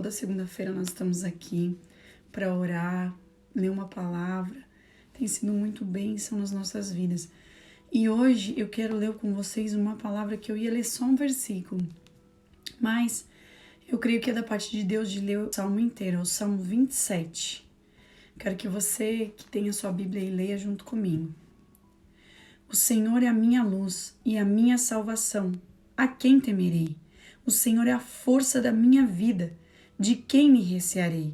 Toda segunda-feira nós estamos aqui para orar, ler uma palavra. Tem sido muito bênção nas nossas vidas. E hoje eu quero ler com vocês uma palavra que eu ia ler só um versículo. Mas eu creio que é da parte de Deus de ler o Salmo inteiro, o Salmo 27. Quero que você que tenha sua Bíblia e leia junto comigo. O Senhor é a minha luz e a minha salvação. A quem temerei? O Senhor é a força da minha vida. De quem me recearei?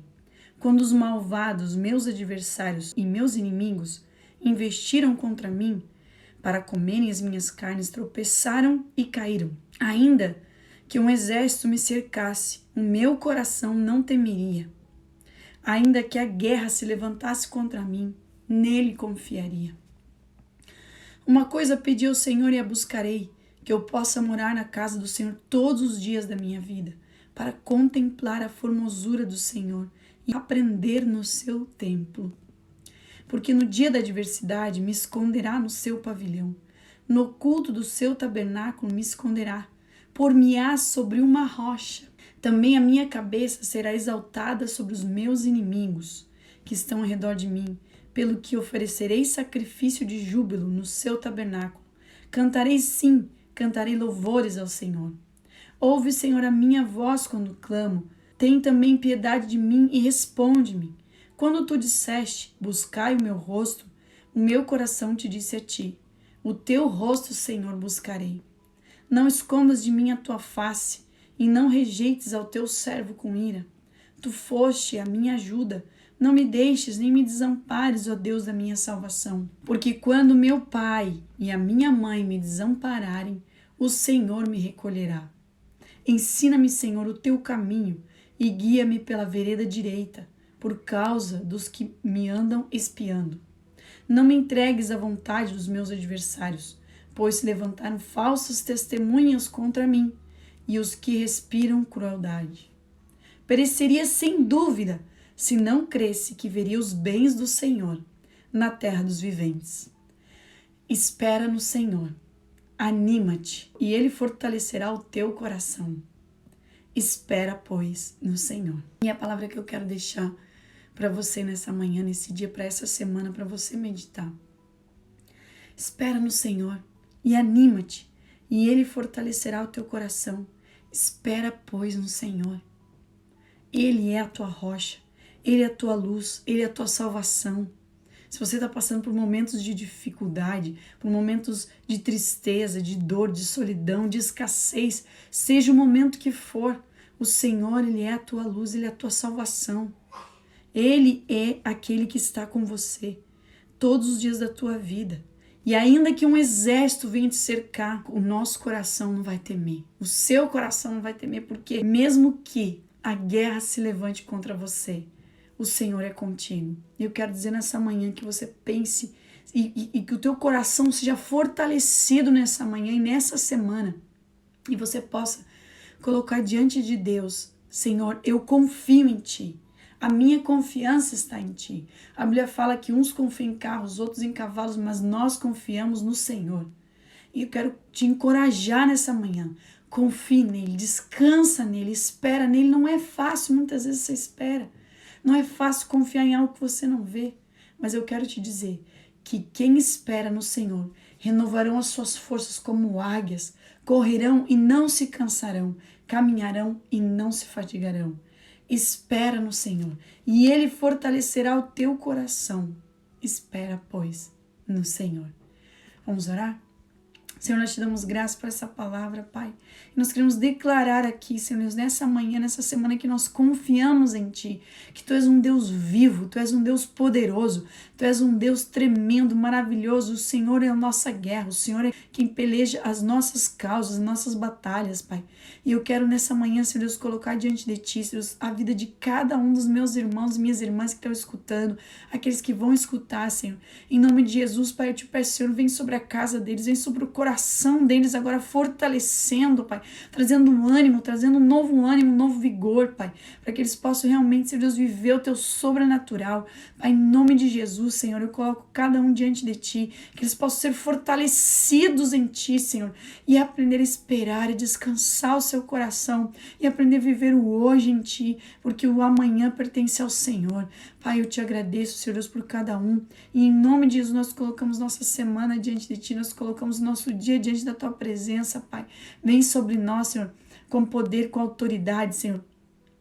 Quando os malvados, meus adversários e meus inimigos, investiram contra mim, para comerem as minhas carnes, tropeçaram e caíram. Ainda que um exército me cercasse, o meu coração não temeria. Ainda que a guerra se levantasse contra mim, nele confiaria. Uma coisa pedi ao Senhor e a buscarei, que eu possa morar na casa do Senhor todos os dias da minha vida, para contemplar a formosura do Senhor e aprender no seu templo. Porque no dia da adversidade me esconderá no seu pavilhão, no oculto do seu tabernáculo me esconderá, por-me-á sobre uma rocha. Também a minha cabeça será exaltada sobre os meus inimigos, que estão ao redor de mim, pelo que oferecerei sacrifício de júbilo no seu tabernáculo. Cantarei sim, cantarei louvores ao Senhor. Ouve, Senhor, a minha voz quando clamo. Tem também piedade de mim e responde-me. Quando tu disseste, buscai o meu rosto, o meu coração te disse a ti, o teu rosto, Senhor, buscarei. Não escondas de mim a tua face, e não rejeites ao teu servo com ira. Tu foste a minha ajuda, não me deixes nem me desampares, ó Deus da minha salvação. Porque quando meu pai e a minha mãe me desampararem, o Senhor me recolherá. Ensina-me, Senhor, o teu caminho e guia-me pela vereda direita, por causa dos que me andam espiando. Não me entregues à vontade dos meus adversários, pois se levantaram falsas testemunhas contra mim e os que respiram crueldade. Pereceria sem dúvida se não cresse que veria os bens do Senhor na terra dos viventes. Espera no Senhor, anima-te e Ele fortalecerá o teu coração. Espera, pois, no Senhor. E a palavra que eu quero deixar para você nessa manhã, nesse dia, para essa semana, para você meditar. Espera no Senhor e anima-te e Ele fortalecerá o teu coração. Espera, pois, no Senhor. Ele é a tua rocha. Ele é a tua luz, Ele é a tua salvação. Se você está passando por momentos de dificuldade, por momentos de tristeza, de dor, de solidão, de escassez, seja o momento que for, o Senhor, Ele é a tua luz, Ele é a tua salvação. Ele é aquele que está com você todos os dias da tua vida. E ainda que um exército venha te cercar, o nosso coração não vai temer. O seu coração não vai temer, porque mesmo que a guerra se levante contra você, o Senhor é contigo. E eu quero dizer nessa manhã que você pense e que o teu coração seja fortalecido nessa manhã e nessa semana. E você possa colocar diante de Deus, Senhor, eu confio em Ti. A minha confiança está em Ti. A Bíblia fala que uns confiam em carros, outros em cavalos, mas nós confiamos no Senhor. E eu quero te encorajar nessa manhã. Confie nele, descansa nele, espera nele. Não é fácil, muitas vezes você espera. Não é fácil confiar em algo que você não vê. Mas eu quero te dizer que quem espera no Senhor renovarão as suas forças como águias, correrão e não se cansarão, caminharão e não se fatigarão. Espera no Senhor e Ele fortalecerá o teu coração. Espera, pois, no Senhor. Vamos orar? Senhor, nós te damos graças por essa palavra, Pai. E nós queremos declarar aqui, Senhor, nessa manhã, nessa semana, que nós confiamos em Ti, que Tu és um Deus vivo, Tu és um Deus poderoso, Tu és um Deus tremendo, maravilhoso. O Senhor é a nossa guerra, o Senhor é quem peleja as nossas causas, as nossas batalhas, Pai. E eu quero nessa manhã, Senhor Deus, colocar diante de Ti, Senhor Deus, a vida de cada um dos meus irmãos, minhas irmãs que estão escutando, aqueles que vão escutar, Senhor. Em nome de Jesus, Pai, eu te peço, Senhor, vem sobre a casa deles, vem sobre o coração coração deles agora fortalecendo, Pai, trazendo ânimo, trazendo um novo ânimo, um novo vigor, Pai, para que eles possam realmente, Senhor Deus, viver o teu sobrenatural. Pai, em nome de Jesus, Senhor, eu coloco cada um diante de Ti, que eles possam ser fortalecidos em Ti, Senhor, e aprender a esperar e descansar o seu coração e aprender a viver o hoje em Ti, porque o amanhã pertence ao Senhor. Pai, eu te agradeço, Senhor Deus, por cada um, e em nome de Jesus nós colocamos nossa semana diante de Ti, nós colocamos nosso dia diante da Tua presença, Pai. Vem sobre nós, Senhor, com poder, com autoridade, Senhor.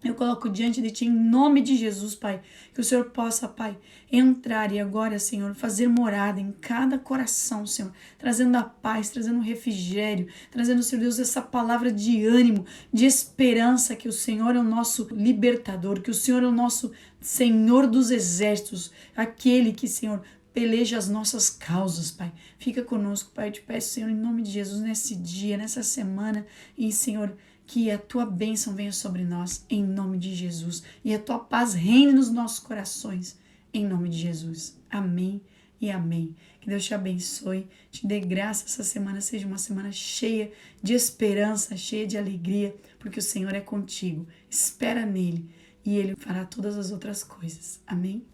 Eu coloco diante de Ti, em nome de Jesus, Pai, que o Senhor possa, Pai, entrar e agora, Senhor, fazer morada em cada coração, Senhor, trazendo a paz, trazendo refrigério, trazendo, Senhor Deus, essa palavra de ânimo, de esperança, que o Senhor é o nosso libertador, que o Senhor é o nosso Senhor dos exércitos, aquele que, Senhor, peleja as nossas causas, Pai. Fica conosco, Pai, eu te peço, Senhor, em nome de Jesus, nesse dia, nessa semana, e, Senhor, que a Tua bênção venha sobre nós, em nome de Jesus, e a Tua paz reine nos nossos corações, em nome de Jesus. Amém e amém. Que Deus te abençoe, te dê graça, essa semana seja uma semana cheia de esperança, cheia de alegria, porque o Senhor é contigo. Espera nele e Ele fará todas as outras coisas. Amém?